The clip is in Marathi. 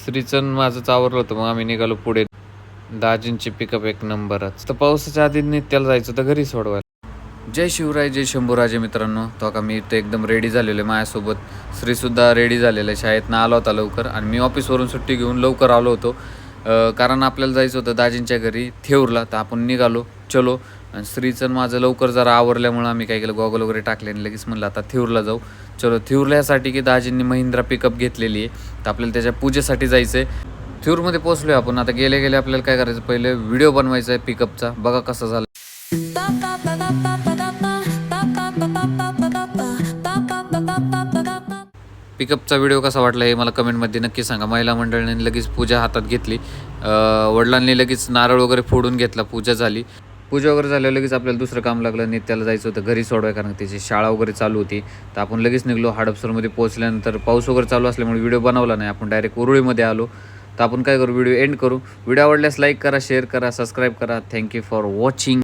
श्रीचं माझंच आवरलं होतं, मग आम्ही निघालो पुढे. दाजींची पिकअप एक नंबरच. तर पावसाच्या आधी नित्याला जायचं तर घरी सोडवायला. जय शिवराय, जय शंभूराजे मित्रांनो. तो का मी इथं एकदम रेडी झालेलो आहे. माझ्यासोबत श्रीसुद्धा रेडी झालेलं आहे. शाळेतनं आला होता लवकर आणि मी ऑफिसवरून सुट्टी घेऊन लवकर आलो होतो. कारण आपल्याला जायचं होतं दाजींच्या घरी थेऊरला. तर आपण निघालो चलो. आणि श्रीचं माझं लवकर जरा आवरल्यामुळं आम्ही काय केलं, गॉगल वगैरे टाकले आणि लगेच म्हणलं आता थेऊरला जाऊ. चलो थेऊरला यासाठी की दाजींनी महिंद्रा पिकअप घेतलेली आहे, तर आपल्याला त्याच्या पूजेसाठी जायचं आहे. थेऊरमध्ये पोहोचलो आहे आपण. आता गेले गेले आपल्याला काय करायचं, पहिले व्हिडिओ बनवायचा आहे पिकअपचा. बघा कसा झाला. पिकअपचा व्हिडिओ कसा वाटला हे मला कमेंटमध्ये नक्की सांगा. महिला मंडळाने लगेच पूजा हातात घेतली. वडिलांनी लगेच नारळ वगैरे फोडून घेतला. पूजा झाली. पूजा वगैरे झाल्यावर लगेच आपल्याला दुसरं काम लागलं. नित्याला जायचं होतं घरी सोडवाय, कारण त्याची शाळा वगैरे चालू होती. तर आपण लगेच निघलो. हडपसरमध्ये पोहोचल्यानंतर पाऊस वगैरे चालू असल्यामुळे व्हिडिओ बनवला नाही. आपण डायरेक्ट उरुळीमध्ये आलो. तर आपण काय करू, व्हिडिओ एंड करू. व्हिडिओ आवडल्यास लाईक करा, शेअर करा, सबस्क्राईब करा. Thank you for watching.